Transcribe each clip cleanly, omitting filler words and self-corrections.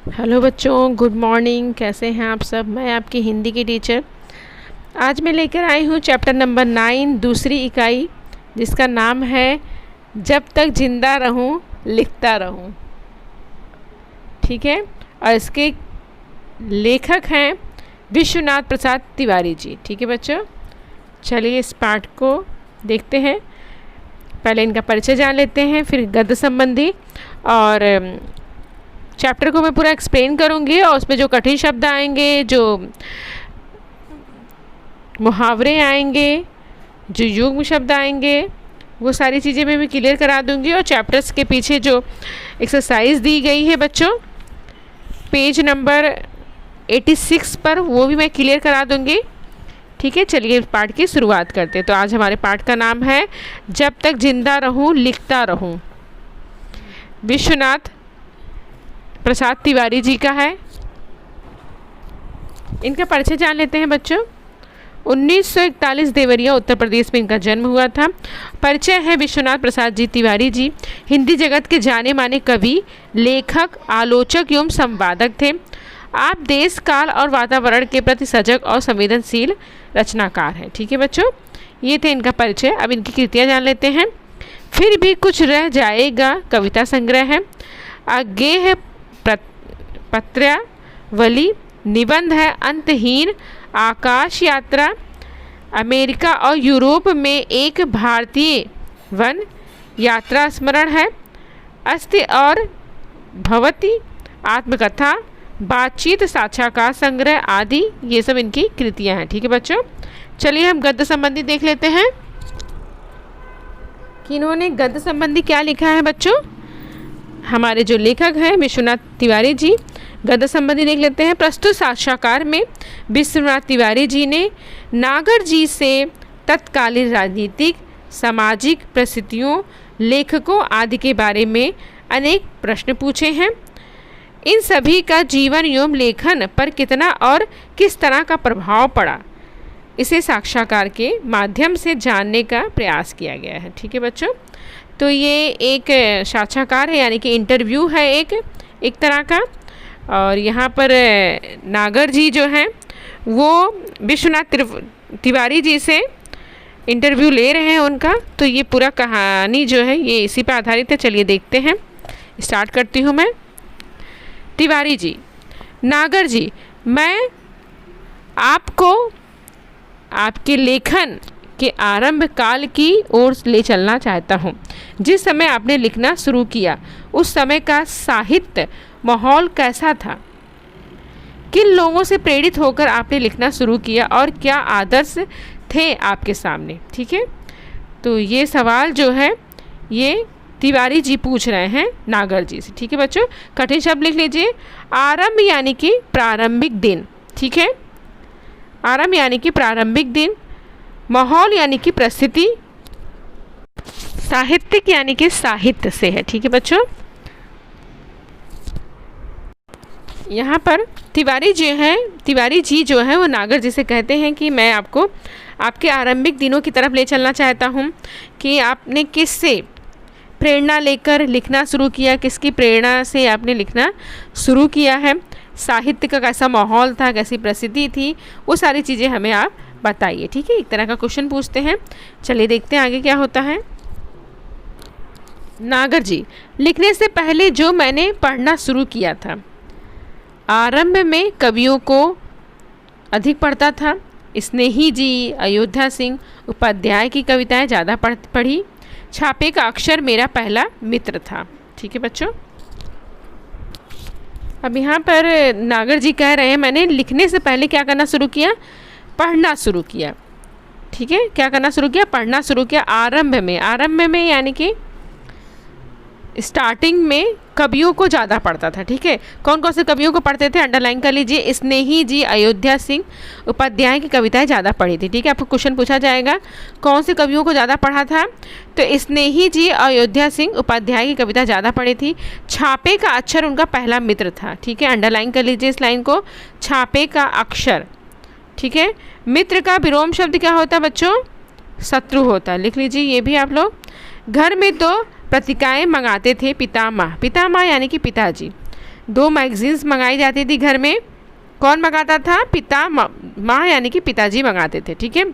Hello बच्चों, good morning. कैसे हैं आप सब? मैं आपकी हिंदी की टीचर। आज मैं लेकर आई हूँ चैप्टर नंबर 9 दूसरी इकाई, जिसका नाम है जब तक जिंदा रहूँ लिखता रहूँ। ठीक है, और इसके लेखक हैं विश्वनाथ प्रसाद तिवारी जी। ठीक है बच्चों, चलिए इस पाठ को देखते हैं। पहले इनका परिचय जान लेते हैं, फिर गद्य संबंधी और चैप्टर को मैं पूरा एक्सप्लेन करूँगी और उसमें जो कठिन शब्द आएंगे, जो मुहावरे आएंगे, जो युग्म शब्द आएंगे, वो सारी चीज़ें मैं भी क्लियर करा दूँगी। और चैप्टर्स के पीछे जो एक्सरसाइज दी गई है बच्चों पेज नंबर 86 पर, वो भी मैं क्लियर करा दूँगी। ठीक है, चलिए पाठ की शुरुआत करते हैं। तो आज हमारे पाठ का नाम है जब तक जिंदा रहूं लिखता रहूं। विश्वनाथ प्रसाद तिवारी जी का है। इनका परिचय जान लेते हैं बच्चों। 1941 देवरिया उत्तर प्रदेश में इनका जन्म हुआ था। परिचय है विश्वनाथ प्रसाद जी तिवारी जी हिंदी जगत के जाने माने कवि, लेखक, आलोचक एवं संवादक थे। आप देश, काल और वातावरण के प्रति सजग और संवेदनशील रचनाकार हैं। ठीक है बच्चों, ये थे इनका परिचय। अब इनकी कृतियाँ जान लेते हैं। फिर भी कुछ रह जाएगा कविता संग्रह है, अज्ञेय पत्रावली, निबंध है अंतहीन, आकाश यात्रा, अमेरिका और यूरोप में एक भारतीय वन यात्रा स्मरण है, अस्ति और भवती, आत्मकथा, बातचीत, साक्षात्कार संग्रह आदि, ये सब इनकी कृतियां हैं। ठीक है बच्चों, चलिए हम गद्य संबंधी देख लेते हैं कि इन्होंने गद्य संबंधी क्या लिखा है बच्चों। हमारे जो लेखक हैं विश्वनाथ तिवारी जी, गद्य संबंधी देख लेते हैं। प्रस्तुत साक्षात्कार में विश्वनाथ तिवारी जी ने नागर जी से तत्कालीन राजनीतिक, सामाजिक परिस्थितियों, लेखकों आदि के बारे में अनेक प्रश्न पूछे हैं। इन सभी का जीवन एवं लेखन पर कितना और किस तरह का प्रभाव पड़ा, इसे साक्षात्कार के माध्यम से जानने का प्रयास किया गया है। ठीक है बच्चों, तो ये एक साक्षात्कार है, यानी कि इंटरव्यू है एक तरह का। और यहाँ पर नागर जी जो हैं वो विश्वनाथ तिवारी जी से इंटरव्यू ले रहे हैं उनका। तो ये पूरा कहानी जो है ये इसी पर आधारित है। चलिए देखते हैं, स्टार्ट करती हूँ मैं। तिवारी जी: नागर जी, मैं आपको आपके लेखन के आरंभ काल की ओर ले चलना चाहता हूँ। जिस समय आपने लिखना शुरू किया उस समय का साहित्य माहौल कैसा था? किन लोगों से प्रेरित होकर आपने लिखना शुरू किया और क्या आदर्श थे आपके सामने? ठीक है, तो ये सवाल जो है ये तिवारी जी पूछ रहे हैं नागर जी से। ठीक है बच्चों, कठिन शब्द लिख लीजिए। आरंभ यानी कि प्रारंभिक दिन। ठीक है, आरंभ यानी कि प्रारंभिक दिन, माहौल यानी कि परिस्थिति, साहित्यिक यानी कि साहित्य से है। ठीक है बच्चों, यहाँ पर तिवारी जी जो है वो नागर जी से कहते हैं कि मैं आपको आपके आरंभिक दिनों की तरफ ले चलना चाहता हूँ कि आपने किससे प्रेरणा लेकर लिखना शुरू किया, किसकी प्रेरणा से आपने लिखना शुरू किया है, साहित्य का कैसा माहौल था, कैसी परिस्थिति थी, वो सारी चीज़ें हमें आप बताइए। ठीक है, एक तरह का क्वेश्चन पूछते हैं। चलिए देखते हैं आगे क्या होता है। नागर जी: लिखने से पहले जो मैंने पढ़ना शुरू किया था, आरंभ में कवियों को अधिक पढ़ता था। स्नेही जी, अयोध्या सिंह उपाध्याय की कविताएं ज़्यादा पढ़ी। छापे का अक्षर मेरा पहला मित्र था। ठीक है बच्चों, अब यहाँ पर नागर जी कह रहे हैं मैंने लिखने से पहले क्या करना शुरू किया? पढ़ना शुरू किया। ठीक है, क्या करना शुरू किया? पढ़ना शुरू किया। आरंभ में यानी कि स्टार्टिंग में कवियों को ज़्यादा पढ़ता था। ठीक है, कौन कौन से कवियों को पढ़ते थे? अंडरलाइन कर लीजिए। स्नेही जी, अयोध्या सिंह उपाध्याय की कविताएं ज़्यादा पढ़ी थी। ठीक है, आपको क्वेश्चन पूछा जाएगा कौन से कवियों को ज़्यादा पढ़ा था, तो स्नेही जी, अयोध्या सिंह उपाध्याय की कविता ज़्यादा पढ़ी थी। छापे का अक्षर उनका पहला मित्र था। ठीक है, अंडरलाइन कर लीजिए इस लाइन को, छापे का अक्षर। ठीक है, मित्र का विलोम शब्द क्या होता है बच्चों? शत्रु होता है। लिख लीजिए ये भी आप लोग। घर में तो पत्रिकाएं मंगाते थे पितामह, पितामह यानी कि पिताजी। 2 मैगजीन्स मंगाई जाती थी घर में। कौन मंगाता था? पिता माँ यानी कि पिताजी मंगाते थे, ठीक है।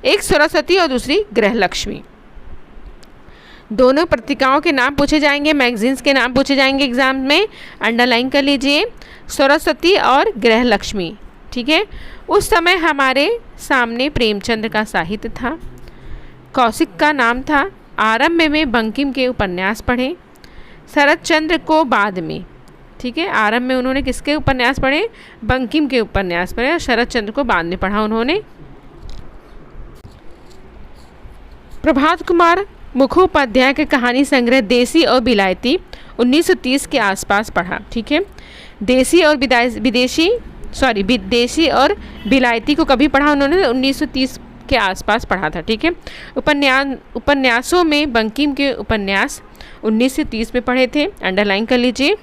एक सरस्वती और दूसरी गृहलक्ष्मी। दोनों पत्रिकाओं के नाम पूछे जाएंगे, मैगजीन्स के नाम पूछे जाएंगे एग्जाम में, अंडरलाइन कर लीजिए, सरस्वती और गृहलक्ष्मी, ठीक है। उस समय हमारे सामने प्रेमचंद्र का साहित्य था, कौशिक का नाम था, आरंभ में बंकिम के उपन्यास पढ़े, शरत चंद्र को बाद में, ठीक है। आरंभ में उन्होंने किसके उपन्यास पढ़े? बंकिम के उपन्यास पढ़े, और शरत चंद्र को बाद में पढ़ा उन्होंने। प्रभात कुमार मुखोपाध्याय के कहानी संग्रह देसी और बिलायती 1930 के आसपास पढ़ा, ठीक है। देसी और विदेशी और बिलायती को कभी पढ़ा उन्होंने? 1930 के आसपास पढ़ा था, ठीक है। उपन्यासों में बंकिम के उपन्यास 1930 में पढ़े थे, अंडरलाइन कर लीजिए।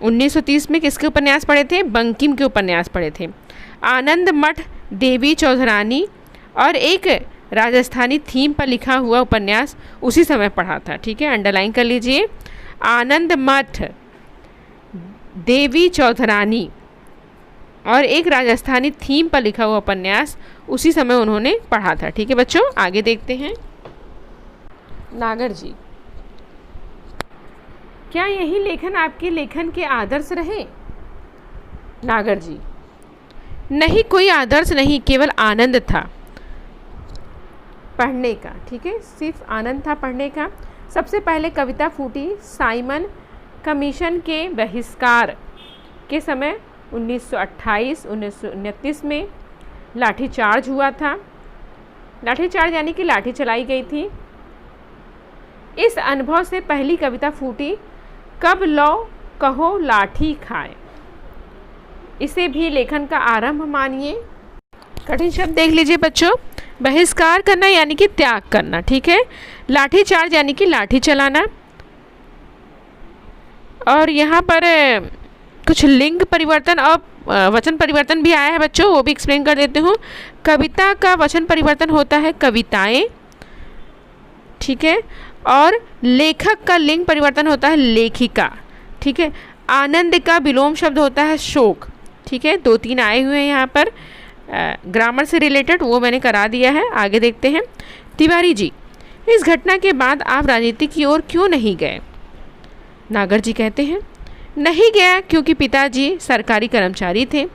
1930 में किसके उपन्यास पढ़े थे? बंकिम के उपन्यास पढ़े थे। आनंद मठ देवी चौधरानी और एक राजस्थानी थीम पर लिखा हुआ उपन्यास उसी समय पढ़ा था, ठीक है, अंडरलाइन कर लीजिए। आनंद मठ देवी चौधरानी और एक राजस्थानी थीम पर लिखा हुआ उपन्यास उसी समय उन्होंने पढ़ा था, ठीक है बच्चों। आगे देखते हैं। नागर जी, क्या यही लेखन आपके लेखन के आदर्श रहे? नागर जी, नहीं, कोई आदर्श नहीं, केवल आनंद था पढ़ने का, ठीक है, सिर्फ आनंद था पढ़ने का। सबसे पहले कविता फूटी साइमन कमीशन के बहिष्कार के समय 1928-1929 में लाठीचार्ज हुआ था। लाठीचार्ज यानी कि लाठी चलाई गई थी। इस अनुभव से पहली कविता फूटी कब लो कहो लाठी खाए। इसे भी लेखन का आरंभ मानिए। कठिन शब्द देख लीजिए बच्चों। बहिष्कार करना यानी कि त्याग करना, ठीक है। लाठीचार्ज यानी कि लाठी चलाना। और यहाँ पर कुछ लिंग परिवर्तन और वचन परिवर्तन भी आया है बच्चों, वो भी एक्सप्लेन कर देती हूँ। कविता का वचन परिवर्तन होता है कविताएं, ठीक है, और लेखक का लिंग परिवर्तन होता है लेखिका, ठीक है। आनंद का विलोम शब्द होता है शोक, ठीक है। 2-3 आए हुए हैं यहाँ पर ग्रामर से रिलेटेड, वो मैंने करा दिया है। आगे देखते हैं। तिवारी जी, इस घटना के बाद आप राजनीति की ओर क्यों नहीं गए? नागर जी कहते हैं, नहीं गया क्योंकि पिताजी सरकारी कर्मचारी थे।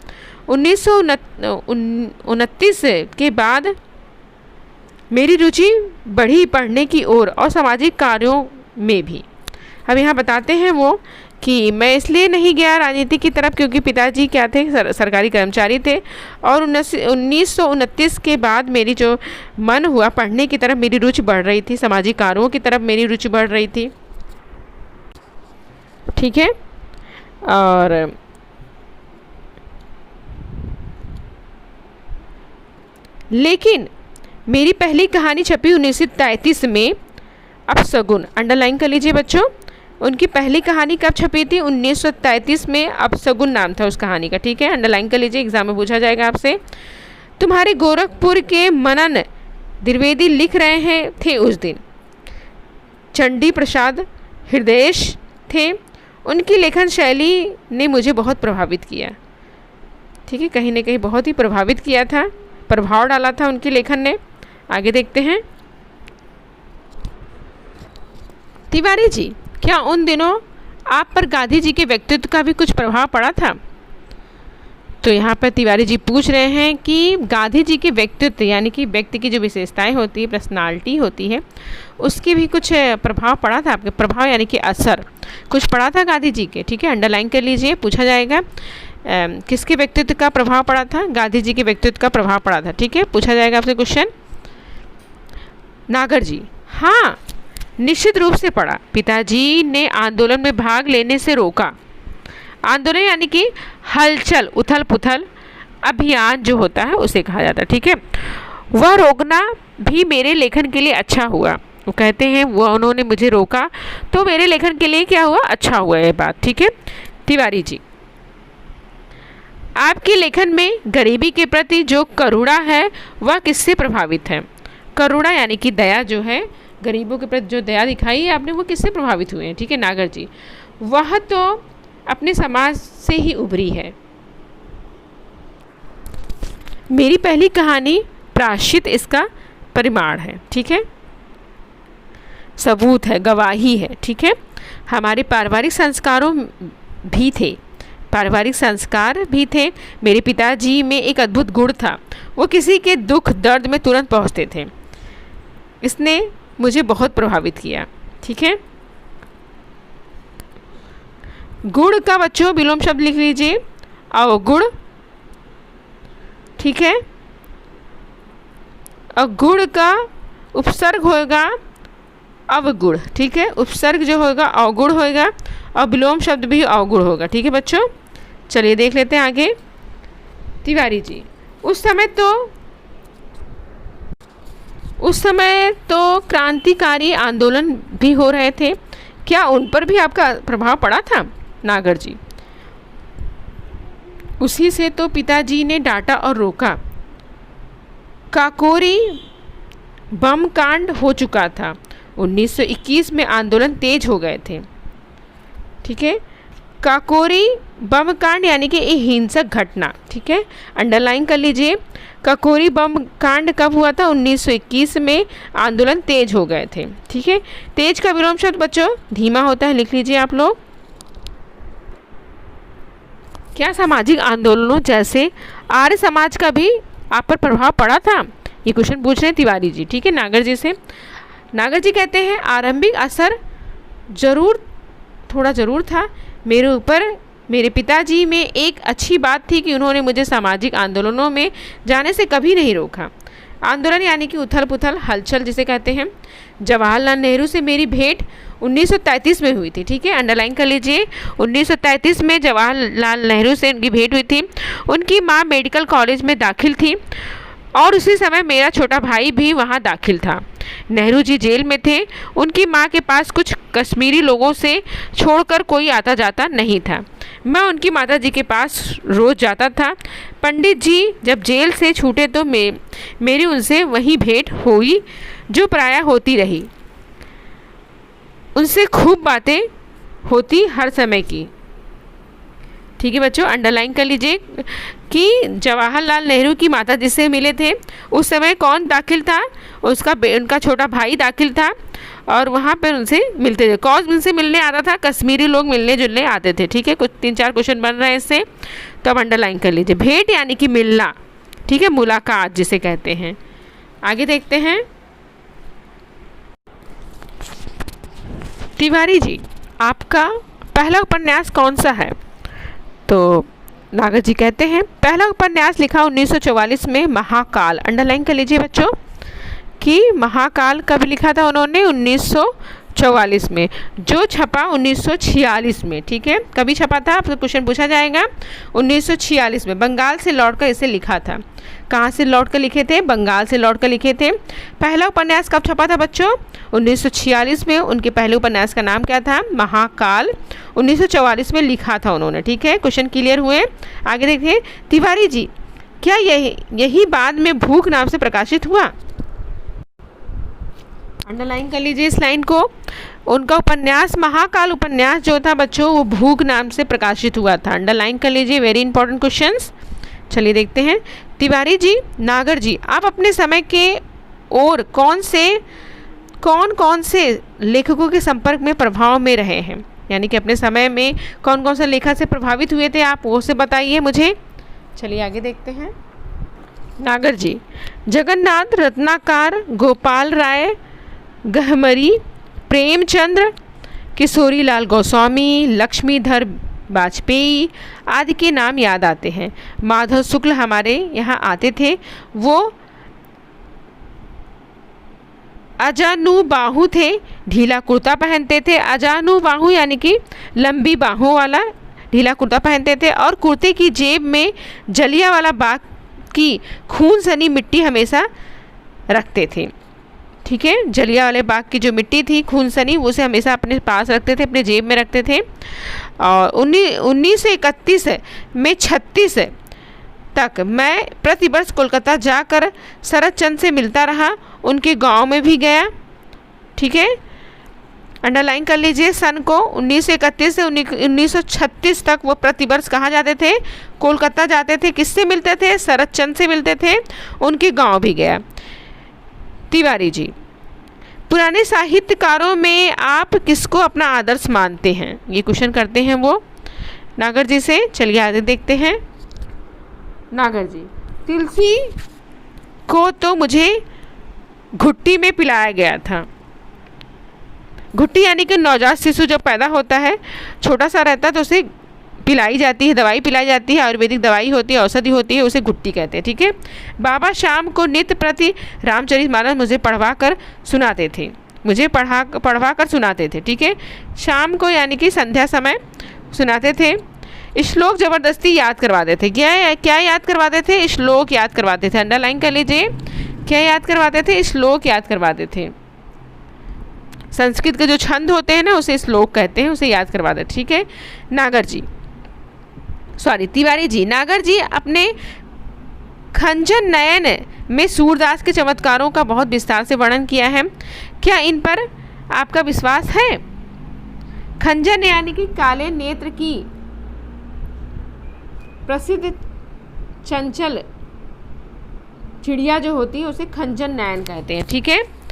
1929 के बाद मेरी रुचि बढ़ी पढ़ने की ओर और सामाजिक कार्यों में भी। अब यहाँ बताते हैं वो कि मैं इसलिए नहीं गया राजनीति की तरफ क्योंकि पिताजी क्या थे? सरकारी कर्मचारी थे। और 1929 के बाद मेरी जो मन हुआ पढ़ने की तरफ, मेरी रुचि बढ़ रही थी, सामाजिक कार्यों की तरफ मेरी रुचि बढ़ रही थी, ठीक है। और लेकिन मेरी पहली कहानी छपी 1933 में, अपशगुन, अंडरलाइन कर लीजिए बच्चों। उनकी पहली कहानी कब छपी थी? 1933 में, अपशगुन नाम था उस कहानी का, ठीक है, अंडरलाइन कर लीजिए, एग्जाम में पूछा जाएगा आपसे। तुम्हारे गोरखपुर के मनन द्विवेदी लिख रहे थे उस दिन। चंडी प्रसाद हृदयेश थे। उनकी लेखन शैली ने मुझे बहुत प्रभावित किया, ठीक है, कहीं ना कहीं बहुत ही प्रभावित किया था, प्रभाव डाला था उनकी लेखन ने। आगे देखते हैं। तिवारी जी, क्या उन दिनों आप पर गांधी जी के व्यक्तित्व का भी कुछ प्रभाव पड़ा था? तो यहाँ पर तिवारी जी पूछ रहे हैं कि गांधी जी के व्यक्तित्व यानी कि व्यक्ति की जो विशेषताएं होती है, पर्सनालिटी होती है, उसकी भी कुछ प्रभाव पड़ा था आपके? प्रभाव यानी कि असर कुछ पड़ा था गांधी जी के, ठीक है, अंडरलाइन कर लीजिए, पूछा जाएगा। किसके व्यक्तित्व का प्रभाव पड़ा था? गांधी जी के व्यक्तित्व का प्रभाव पड़ा था, ठीक है, पूछा जाएगा आपसे क्वेश्चन। नागर जी, हाँ, निश्चित रूप से पड़ा। पिताजी ने आंदोलन में भाग लेने से रोका। आंदोलन यानी कि हलचल, उथल पुथल अभियान जो होता है उसे कहा जाता है, ठीक है। वह रोकना भी मेरे लेखन के लिए अच्छा हुआ। वो कहते हैं वो उन्होंने मुझे रोका तो मेरे लेखन के लिए क्या हुआ? अच्छा हुआ ये बात, ठीक है। तिवारी जी, आपके लेखन में गरीबी के प्रति जो करुणा है वह किससे प्रभावित है? करुणा यानी कि दया जो है, गरीबों के प्रति जो दया दिखाई है आपने, वो किससे प्रभावित हुए हैं? ठीक है नागर जी, वह तो अपने समाज से ही उभरी है। मेरी पहली कहानी प्रायश्चित इसका परिमाण है। ठीक है, सबूत है, गवाही है। ठीक है, हमारे पारिवारिक संस्कारों भी थे, पारिवारिक संस्कार भी थे। मेरे पिताजी में एक अद्भुत गुण था, वो किसी के दुख दर्द में तुरंत पहुंचते थे। इसने मुझे बहुत प्रभावित किया। ठीक है, गुण का बच्चों विलोम शब्द लिख लीजिए, अवगुण। ठीक है, अगुण का उपसर्ग होगा अवगुण। ठीक है, उपसर्ग जो होगा अवगुण होगा और विलोम शब्द भी अवगुण होगा। ठीक है बच्चों, चलिए देख लेते हैं आगे। तिवारी जी, उस समय तो क्रांतिकारी आंदोलन भी हो रहे थे, क्या उन पर भी आपका प्रभाव पड़ा था? नागर जी, उसी से तो पिताजी ने डांटा और रोका। काकोरी बम कांड हो चुका था, 1921 में आंदोलन तेज हो गए थे। ठीक है, काकोरी बम कांड यानी कि एक हिंसक घटना। ठीक है, अंडरलाइन कर लीजिए। काकोरी बम कांड कब हुआ था? 1921 में आंदोलन तेज हो गए थे। ठीक है, तेज का विलोम शब्द बच्चों धीमा होता है, लिख लीजिए आप लोग। क्या सामाजिक आंदोलनों जैसे आर्य समाज का भी आप पर प्रभाव पड़ा था? ये क्वेश्चन पूछ रहे हैं तिवारी जी। ठीक है, नागर जी से। नागर जी कहते हैं आरंभिक असर थोड़ा ज़रूर था मेरे ऊपर। मेरे पिताजी में एक अच्छी बात थी कि उन्होंने मुझे सामाजिक आंदोलनों में जाने से कभी नहीं रोका। आंदोलन यानी कि उथल पुथल, हलचल जिसे कहते हैं। जवाहरलाल नेहरू से मेरी भेंट 1933 में हुई थी। ठीक है, अंडरलाइन कर लीजिए। 1933 में जवाहरलाल नेहरू से उनकी भेंट हुई थी। उनकी माँ मेडिकल कॉलेज में दाखिल थी और उसी समय मेरा छोटा भाई भी वहाँ दाखिल था। नेहरू जी जेल में थे। उनकी माँ के पास कुछ कश्मीरी लोगों से छोड़कर कोई आता जाता नहीं था। मैं उनकी माता जी के पास रोज़ जाता था। पंडित जी जब जेल से छूटे तो मेरी उनसे वही भेंट हुई जो प्रायः होती रही। उनसे खूब बातें होती हर समय की। ठीक है बच्चों, अंडरलाइन कर लीजिए कि जवाहरलाल नेहरू की माता जिससे मिले थे उस समय कौन दाखिल था? उनका छोटा भाई दाखिल था और वहाँ पर उनसे मिलते थे। कौन उनसे मिलने आता था? कश्मीरी लोग मिलने जुलने आते थे। ठीक है, कुछ 3-4 क्वेश्चन बन रहे हैं इससे, तो अब अंडरलाइन कर लीजिए। भेंट यानी कि मिलना। ठीक है, मुलाकात जिसे कहते हैं। आगे देखते हैं। तिवारी जी, आपका पहला उपन्यास कौन सा है? तो नागर जी कहते हैं पहला उपन्यास लिखा 1944 में, महाकाल। अंडरलाइन कर लीजिए बच्चों कि महाकाल कब लिखा था उन्होंने? 1944 में, जो छपा 1946 में। ठीक है, कभी छपा था आपसे क्वेश्चन पूछा जाएगा। 1946 में बंगाल से लौटकर इसे लिखा था। कहाँ से लौटकर लिखे थे? बंगाल से लौटकर लिखे थे। पहला उपन्यास कब छपा था बच्चों? 1946 में। उनके पहले उपन्यास का नाम क्या था? महाकाल। 1944 में लिखा था उन्होंने। ठीक है, क्वेश्चन क्लियर हुए। आगे देखिए। तिवारी जी, क्या यही बाद में भूख नाम से प्रकाशित हुआ? अंडरलाइन कर लीजिए इस लाइन को। उनका उपन्यास महाकाल उपन्यास जो था बच्चों वो भूख नाम से प्रकाशित हुआ था। अंडरलाइन कर लीजिए, वेरी इंपॉर्टेंट क्वेश्चंस। चलिए देखते हैं। तिवारी जी, नागर जी, आप अपने समय के और कौन कौन से लेखकों के संपर्क में प्रभाव में रहे हैं? यानी कि अपने समय में कौन कौन से लेखक से प्रभावित हुए थे आप, वो से बताइए मुझे। चलिए आगे देखते हैं। नागर जी, जगन्नाथ रत्नाकर, गोपाल राय, गहमरी, प्रेमचंद्र, किशोरीलाल गोस्वामी, लक्ष्मीधर वाजपेयी आदि के नाम याद आते हैं। माधव शुक्ल हमारे यहाँ आते थे, वो अजानु बाहु थे, ढीला कुर्ता पहनते थे। अजानु बाहु यानी कि लंबी बाहों वाला ढीला कुर्ता पहनते थे और कुर्ते की जेब में जलियांवाला बाग की खून सनी मिट्टी हमेशा रखते थे। ठीक है, जलियांवाले बाग की जो मिट्टी थी खून सनी, उसे हमेशा अपने पास रखते थे, अपने जेब में रखते थे। और 1931 में 36 तक मैं प्रतिवर्ष कोलकाता जाकर शरद चंद्र से मिलता रहा, उनके गांव में भी गया। ठीक है, अंडरलाइन कर लीजिए। सन को 1931 से 1936 तक वो प्रतिवर्ष कहाँ जाते थे? कोलकाता जाते थे। किससे मिलते थे? शरद चंद्र से मिलते थे। उनके गांव भी गया। तिवारी जी, पुराने साहित्यकारों में आप किसको अपना आदर्श मानते हैं? ये क्वेश्चन करते हैं वो नागर जी से। चलिए आगे देखते हैं। नागर जी, तुलसी को तो मुझे घुट्टी में पिलाया गया था। घुट्टी यानी कि नवजात शिशु जब पैदा होता है, छोटा सा रहता है, तो उसे पिलाई जाती है, दवाई पिलाई जाती है, आयुर्वेदिक दवाई होती है, औषधि होती है, उसे घुट्टी कहते हैं। ठीक है। बाबा शाम को नित्य प्रति रामचरितमानस मुझे पढ़वा कर सुनाते थे। पढ़वा कर सुनाते थे। ठीक है। शाम को यानी कि संध्या समय सुनाते थे। श्लोक जबरदस्ती याद करवाते थे। क्या याद करवाते थे? श्लोक याद करवाते थे। अंडरलाइन कर लीजिए। क्या याद करवाते थे? श्लोक याद करवाते थे। संस्कृत के जो छंद होते हैं ना, उसे श्लोक कहते हैं, उसे याद करवाते। ठीक है। तिवारी जी, नागर जी अपने खंजन नयन में सूरदास के चमत्कारों का बहुत विस्तार से वर्णन किया है। क्या इन पर आपका विश्वास है? खंजन यानी कि काले नेत्र की प्रसिद्ध चंचल चिड़िया जो होती है उसे खंजन नयन कहते हैं। ठीक है।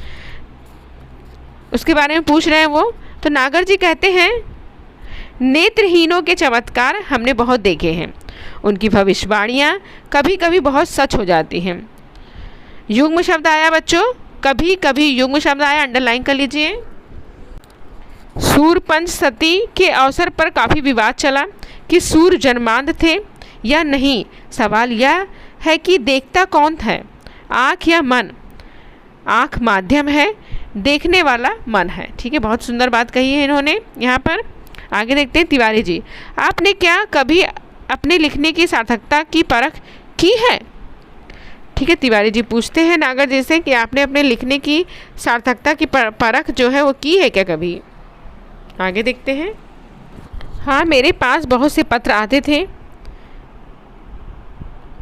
उसके बारे में पूछ रहे हैं वो। तो नागर जी कहते हैं, नेत्रहीनों के चमत्कार हमने बहुत देखे हैं। उनकी भविष्यवाणियाँ कभी कभी बहुत सच हो जाती हैं। युग्म शब्द आया बच्चों, कभी कभी युग्म शब्द आया, अंडरलाइन कर लीजिए। सूर्यपंच सती के अवसर पर काफ़ी विवाद चला कि सूर्य जन्मांध थे या नहीं। सवाल यह है कि देखता कौन था, आँख या मन? आँख माध्यम है, देखने वाला मन है। ठीक है। बहुत सुंदर बात कही है इन्होंने यहाँ पर। आगे देखते हैं। तिवारी जी, आपने क्या कभी अपने लिखने की सार्थकता की परख की है? ठीक है। तिवारी जी पूछते हैं नागर जी से कि आपने अपने लिखने की सार्थकता की परख जो है वो की है क्या कभी? आगे देखते हैं। हाँ, मेरे पास बहुत से पत्र आते थे।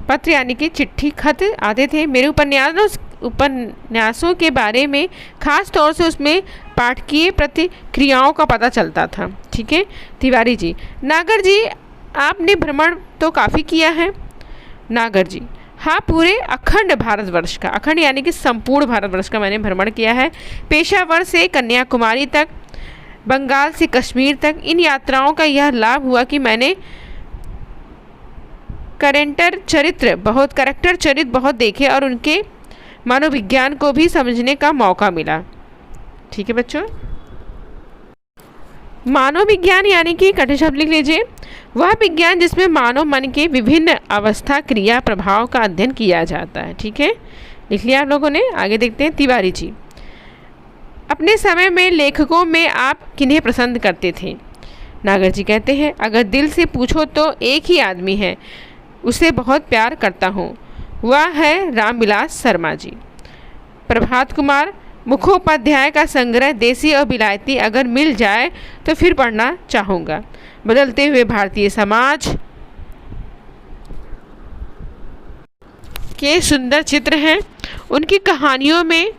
पत्र यानी कि चिट्ठी, खत आते थे। मेरे उपन्यासों के बारे में खास तौर से उसमें पाठकीय प्रतिक्रियाओं का पता चलता था। ठीक है। तिवारी जी, नागर जी आपने भ्रमण तो काफ़ी किया है। नागर जी, हाँ, पूरे अखंड भारतवर्ष का, अखंड यानी कि संपूर्ण भारतवर्ष का मैंने भ्रमण किया है। पेशावर से कन्याकुमारी तक, बंगाल से कश्मीर तक। इन यात्राओं का यह लाभ हुआ कि मैंने करेक्टर चरित्र बहुत देखे और उनके मनोविज्ञान को भी समझने का मौका मिला। ठीक है बच्चों। मानव विज्ञान यानी कि कठिन शब्द लिख लीजिए, वह विज्ञान जिसमें मानव मन के विभिन्न अवस्था, क्रिया, प्रभाव का अध्ययन किया जाता है। ठीक है। लिख लिया आप लोगों ने। आगे देखते हैं। तिवारी जी, अपने समय में लेखकों में आप किन्हें पसंद करते थे? नागर जी कहते हैं, अगर दिल से पूछो तो एक ही आदमी है, उसे बहुत प्यार करता हूँ, वह है रामविलास शर्मा जी। प्रभात कुमार मुखोपाध्याय का संग्रह देसी और विलायती अगर मिल जाए तो फिर पढ़ना चाहूँगा। बदलते हुए भारतीय समाज के सुंदर चित्र हैं। उनकी कहानियों में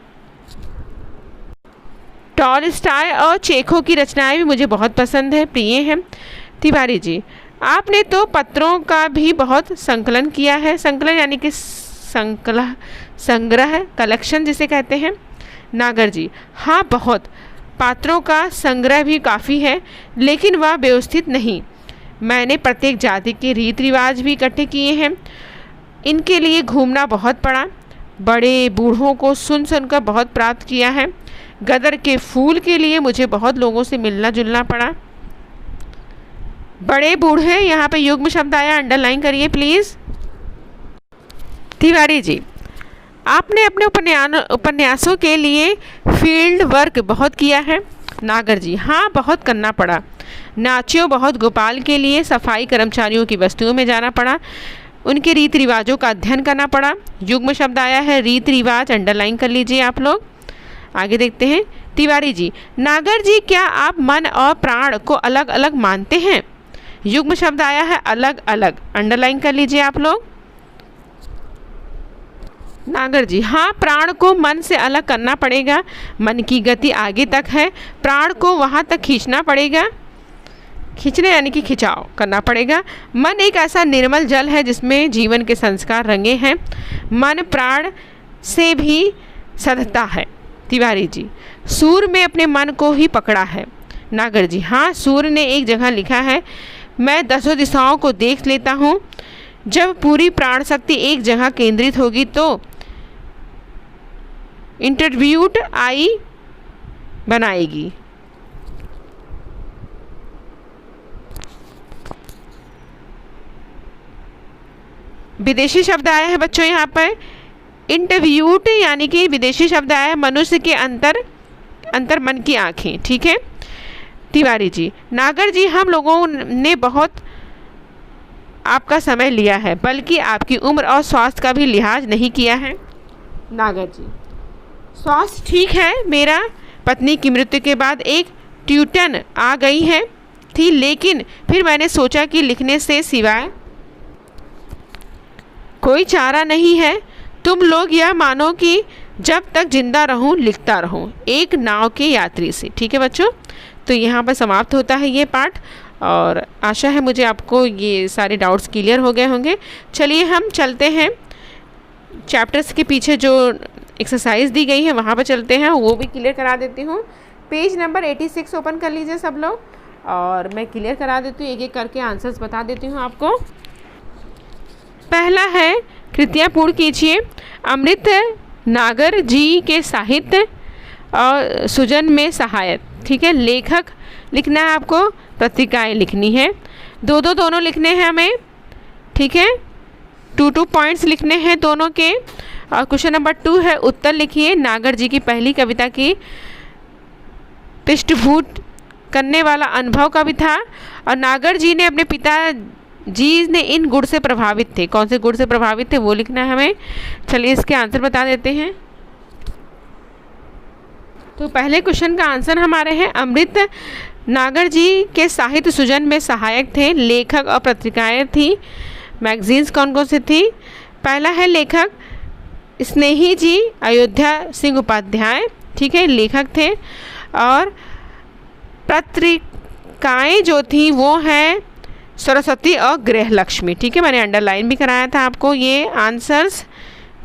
टॉलस्टॉय और चेखोव की रचनाएं भी मुझे बहुत पसंद है, प्रिय हैं। तिवारी जी, आपने तो पत्रों का भी बहुत संकलन किया है। संकलन यानी कि संग्रह, कलेक्शन जिसे कहते हैं। नागर जी, हाँ, बहुत। पात्रों का संग्रह भी काफ़ी है, लेकिन वह व्यवस्थित नहीं। मैंने प्रत्येक जाति के रीति रिवाज भी इकट्ठे किए हैं। इनके लिए घूमना बहुत पड़ा। बड़े बूढ़ों को सुनकर बहुत प्राप्त किया है। गदर के फूल के लिए मुझे बहुत लोगों से मिलना जुलना पड़ा। बड़े बूढ़े, यहाँ पे युग्म शब्द आया, अंडरलाइन करिए प्लीज़। तिवारी जी, आपने अपने उपन्यासों के लिए फील्ड वर्क बहुत किया है। नागर जी, हाँ, बहुत करना पड़ा। नाचियों बहुत गोपाल के लिए सफाई कर्मचारियों की वस्तुओं में जाना पड़ा। उनके रीति रिवाजों का अध्ययन करना पड़ा। युग्म शब्द आया है रीति रिवाज, अंडरलाइन कर लीजिए आप लोग। आगे देखते हैं। तिवारी जी, नागर जी, क्या आप मन और प्राण को अलग अलग मानते हैं? युग्म शब्द आया है अलग अलग, अंडरलाइन कर लीजिए आप लोग। नागर जी, हाँ, प्राण को मन से अलग करना पड़ेगा। मन की गति आगे तक है, प्राण को वहाँ तक खींचना पड़ेगा। खींचने यानी कि खिंचाव करना पड़ेगा। मन एक ऐसा निर्मल जल है जिसमें जीवन के संस्कार रंगे हैं। मन प्राण से भी सधता है। तिवारी जी, सूर में अपने मन को ही पकड़ा है। नागर जी, हाँ, सूर ने एक जगह लिखा है, मैं 10 दिशाओं को देख लेता हूँ। जब पूरी प्राण शक्ति एक जगह केंद्रित होगी तो इंटरव्यूट आई बनाएगी। विदेशी शब्द आया है बच्चों यहाँ पर इंटरव्यूट, यानी कि विदेशी शब्द आया है मनुष्य के अंतर मन की आँखें। ठीक है तिवारी जी, नागर जी, हम लोगों ने बहुत आपका समय लिया है, बल्कि आपकी उम्र और स्वास्थ्य का भी लिहाज नहीं किया है। नागर जी, स्वास्थ्य ठीक है मेरा। पत्नी की मृत्यु के बाद एक ट्यूटन आ गई है थी, लेकिन फिर मैंने सोचा कि लिखने से सिवाय कोई चारा नहीं है। तुम लोग यह मानो कि जब तक जिंदा रहूं लिखता रहूं, एक नाव के यात्री से। ठीक है बच्चों, तो यहाँ पर समाप्त होता है ये पाठ, और आशा है मुझे आपको ये सारे डाउट्स क्लियर हो गए होंगे। चलिए हम चलते हैं चैप्टर्स के पीछे जो एक्सरसाइज दी गई है वहाँ पर चलते हैं, वो भी क्लियर करा देती हूँ। पेज नंबर 86 ओपन कर लीजिए सब लोग, और मैं क्लियर करा देती हूँ, एक एक करके आंसर्स बता देती हूँ आपको। पहला है, कृतियाँ पूर्ण कीजिए। अमृत नागर जी के साहित्य और सृजन में सहायक। ठीक है, लेखक लिखना है आपको, पत्रिकाएँ लिखनी है, दोनों लिखने हैं हमें। ठीक है, 2 पॉइंट्स लिखने हैं दोनों के। और क्वेश्चन नंबर 2 है, उत्तर लिखिए। नागर जी की पहली कविता की पृष्ठभूत करने वाला अनुभव कवि था, और नागर जी ने अपने पिता जी ने इन गुण से प्रभावित थे। कौन से गुण से प्रभावित थे वो लिखना है हमें। चलिए इसके आंसर बता देते हैं। तो पहले क्वेश्चन का आंसर हमारे हैं, अमृत नागर जी के साहित्य सृजन में सहायक थे। लेखक और पत्रिकाएँ थी, मैगजीन्स कौन कौन सी थी। पहला है लेखक स्नेही जी अयोध्या सिंह उपाध्याय। ठीक है, लेखक थे। और पत्रिकाएँ जो थी वो हैं सरस्वती और गृहलक्ष्मी। ठीक है, मैंने अंडरलाइन भी कराया था आपको ये आंसर्स।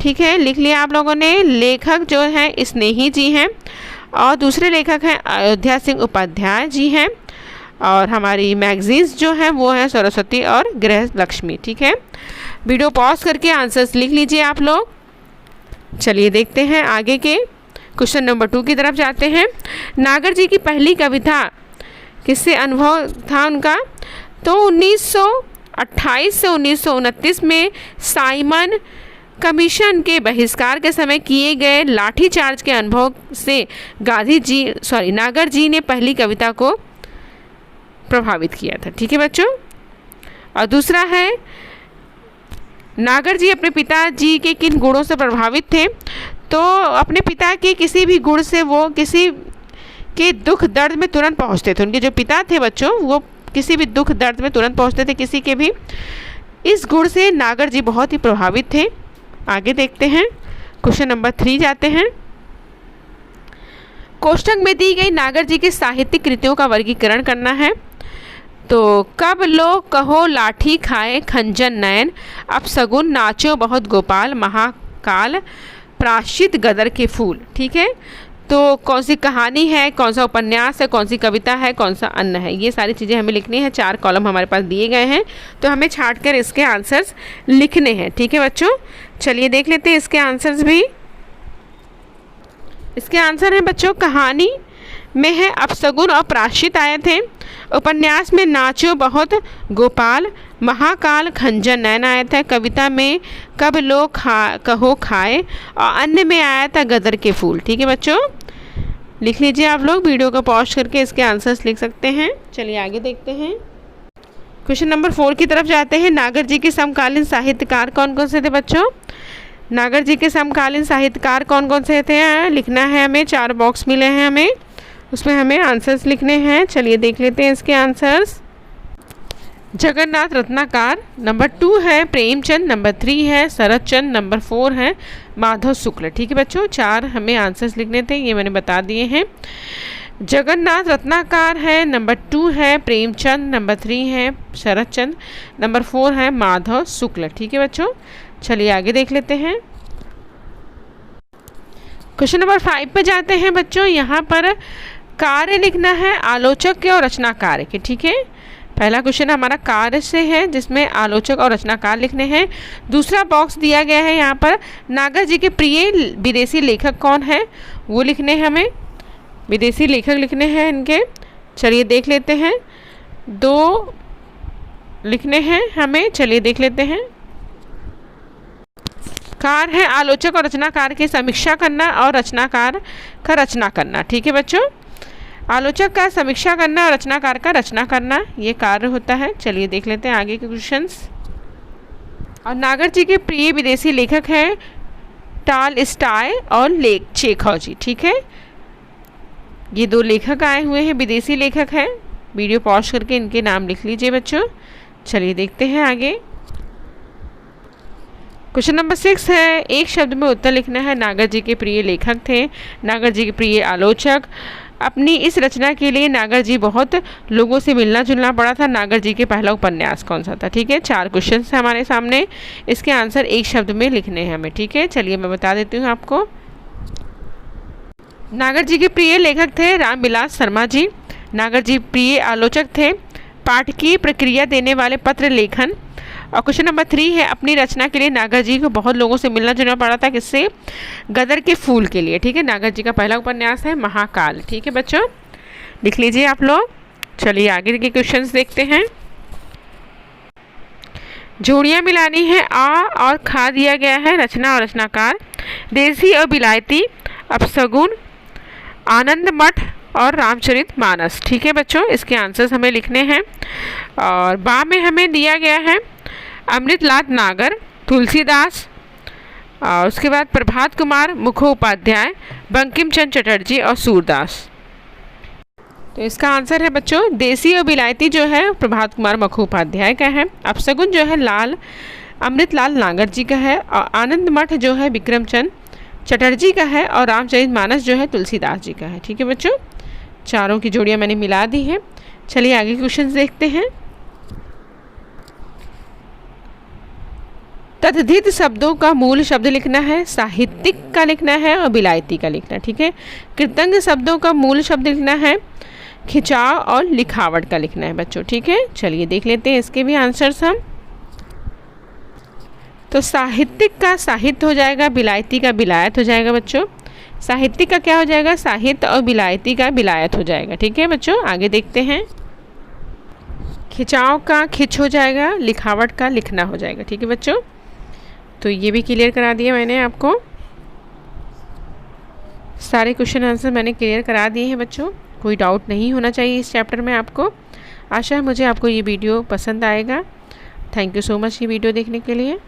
ठीक है, लिख लिया आप लोगों ने। लेखक जो हैं स्नेही जी हैं, और दूसरे लेखक हैं अयोध्या सिंह उपाध्याय जी हैं, और हमारी मैगजीन्स जो हैं वो हैं सरस्वती और गृहलक्ष्मी। ठीक है, वीडियो पॉज करके आंसर्स लिख लीजिए आप लोग। चलिए देखते हैं आगे के क्वेश्चन नंबर 2 की तरफ जाते हैं। नागर जी की पहली कविता किससे अनुभव था उनका, तो 1928 से 1929 में साइमन कमीशन के बहिष्कार के समय किए गए लाठीचार्ज के अनुभव से नागर जी ने पहली कविता को प्रभावित किया था। ठीक है बच्चों, और दूसरा है, नागर जी अपने पिताजी के किन गुणों से प्रभावित थे, तो अपने पिता के किसी भी गुण से वो किसी के दुख दर्द में तुरंत पहुंचते थे। उनके जो पिता थे बच्चों, वो किसी भी दुख दर्द में तुरंत पहुंचते थे, किसी के भी। इस गुण से नागर जी बहुत ही प्रभावित थे। आगे देखते हैं, क्वेश्चन नंबर 3 जाते हैं। कोष्ठक में दी गई नागर जी की साहित्यिक कृतियों का वर्गीकरण करना है। तो कब लो कहो लाठी खाए खंजन नयन, अपशगुन नाचो बहुत गोपाल, महाकाल प्राश्चित गदर के फूल। ठीक है, तो कौन सी कहानी है, कौन सा उपन्यास है, कौन सी कविता है, कौन सा अन्न है, ये सारी चीज़ें हमें लिखनी है। 4 कॉलम हमारे पास दिए गए हैं, तो हमें छांट कर इसके आंसर्स लिखने हैं। ठीक है बच्चों, चलिए देख लेते हैं इसके आंसर्स भी। इसके आंसर हैं बच्चों, कहानी में है अपशगुन और प्राश्चित आए थे। उपन्यास में नाचो बहुत गोपाल, महाकाल खंजन नयन आया था। कविता में कब लो कहो खाए, और अन्य में आया था गदर के फूल। ठीक है बच्चों, लिख लीजिए आप लोग, वीडियो को पॉज करके इसके आंसर्स लिख सकते हैं। चलिए आगे देखते हैं, क्वेश्चन नंबर 4 की तरफ जाते हैं। नागर जी के समकालीन साहित्यकार कौन कौन से थे बच्चों, नागर जी के समकालीन साहित्यकार कौन कौन से थे, लिखना है हमें। 4 बॉक्स मिले हैं हमें, उसमें हमें आंसर्स लिखने हैं। चलिए देख लेते हैं इसके आंसर्स। जगन्नाथ रत्नाकर, नंबर 2 है प्रेमचंद, नंबर 3 है शरद चंद्र, नंबर 4 है माधव शुक्ल। ठीक है बच्चों, 4 हमें आंसर्स लिखने थे, ये मैंने बता दिए हैं। जगन्नाथ रत्नाकर है, नंबर 2 है प्रेमचंद, नंबर 3 है शरद चंद्र, नंबर 4 है माधव शुक्ल। ठीक है बच्चों, चलिए आगे देख लेते हैं। क्वेश्चन नंबर 5 पे जाते हैं बच्चों। यहाँ पर कार्य लिखना है आलोचक के और रचनाकार के। ठीक है, पहला क्वेश्चन हमारा कार्य से है जिसमें आलोचक और रचनाकार लिखने हैं। दूसरा बॉक्स दिया गया है यहाँ पर नागर जी के प्रिय विदेशी लेखक कौन है, वो लिखने हैं हमें, विदेशी लेखक लिखने हैं इनके। चलिए देख लेते हैं, 2 लिखने हैं हमें, चलिए देख लेते हैं। कार्य है आलोचक और रचनाकार की समीक्षा करना और रचनाकार का रचना करना। ठीक है बच्चों, आलोचक का समीक्षा करना और रचनाकार का रचना करना, ये कार्य होता है। चलिए देख लेते हैं आगे के क्वेश्चंस। और नागर जी के प्रिय विदेशी लेखक हैं टॉलस्टॉय और चेखव जी। ठीक है, ये 2 लेखक आए हुए हैं, विदेशी लेखक हैं। वीडियो पॉज करके इनके नाम लिख लीजिए बच्चों। चलिए देखते हैं आगे। क्वेश्चन नंबर 6 है, एक शब्द में उत्तर लिखना है। नागर जी के प्रिय लेखक थे, नागर जी के प्रिय आलोचक। अपनी इस रचना के लिए नागर जी बहुत लोगों से मिलना जुलना पड़ा था। नागर जी के पहला उपन्यास कौन सा था। ठीक है, 4 क्वेश्चन है हमारे सामने, इसके आंसर एक शब्द में लिखने हैं हमें। ठीक है, चलिए मैं बता देती हूँ आपको। नागर जी के प्रिय लेखक थे रामविलास शर्मा जी। नागर जी प्रिय आलोचक थे पाठकीय प्रक्रिया देने वाले पत्र लेखन। और क्वेश्चन नंबर 3 है, अपनी रचना के लिए नागर जी को बहुत लोगों से मिलना जुलना पड़ा था, किससे, गदर के फूल के लिए। ठीक है, नागर जी का पहला उपन्यास है महाकाल। ठीक है बच्चों, लिख लीजिए आप लोग। चलिए आगे के क्वेश्चंस देखते हैं। जोड़ियाँ मिलानी है, आ और खा दिया गया है, रचना और रचनाकार, देसी और बिलायती, अपशगुन, आनंद मठ और रामचरित मानस। ठीक है बच्चों, इसके आंसर्स हमें लिखने हैं। और बा में हमें दिया गया है अमृतलाल नागर, तुलसीदास, और उसके बाद प्रभात कुमार मुखोपाध्याय, बंकिम चंद्र चटर्जी और सूरदास। तो इसका आंसर है बच्चों देसी और बिलायती जो है प्रभात कुमार मुखोपाध्याय का है, अपशगुन जो है अमृतलाल नागर जी का है, और आनंद मठ जो है विक्रम चंद्र चटर्जी का है, और रामचरित मानस जो है तुलसीदास जी का है। ठीक है बच्चों, चारों की जोड़ियाँ मैंने मिला दी है। चलिए आगे क्वेश्चन देखते हैं। तद्धित शब्दों का मूल शब्द लिखना है, साहित्यिक का लिखना है और बिलायती का लिखना है। ठीक है, कृतंग शब्दों का मूल शब्द लिखना है, खिंचाव और लिखावट का लिखना है बच्चों। ठीक है, चलिए देख लेते हैं इसके भी आंसर्स हम। तो साहित्यिक का साहित्य हो जाएगा, बिलायती का बिलायत हो जाएगा बच्चों। साहित्यिक का क्या हो जाएगा, साहित्य, और बिलायती का बिलायत हो जाएगा। ठीक है बच्चों, आगे देखते हैं। खिंचाव का खिंच हो जाएगा, लिखावट का लिखना हो जाएगा। ठीक है बच्चों, तो ये भी क्लियर करा दिया मैंने आपको, सारे क्वेश्चन आंसर मैंने क्लियर करा दिए हैं बच्चों। कोई डाउट नहीं होना चाहिए इस चैप्टर में आपको। आशा है मुझे आपको ये वीडियो पसंद आएगा। थैंक यू सो मच ये वीडियो देखने के लिए।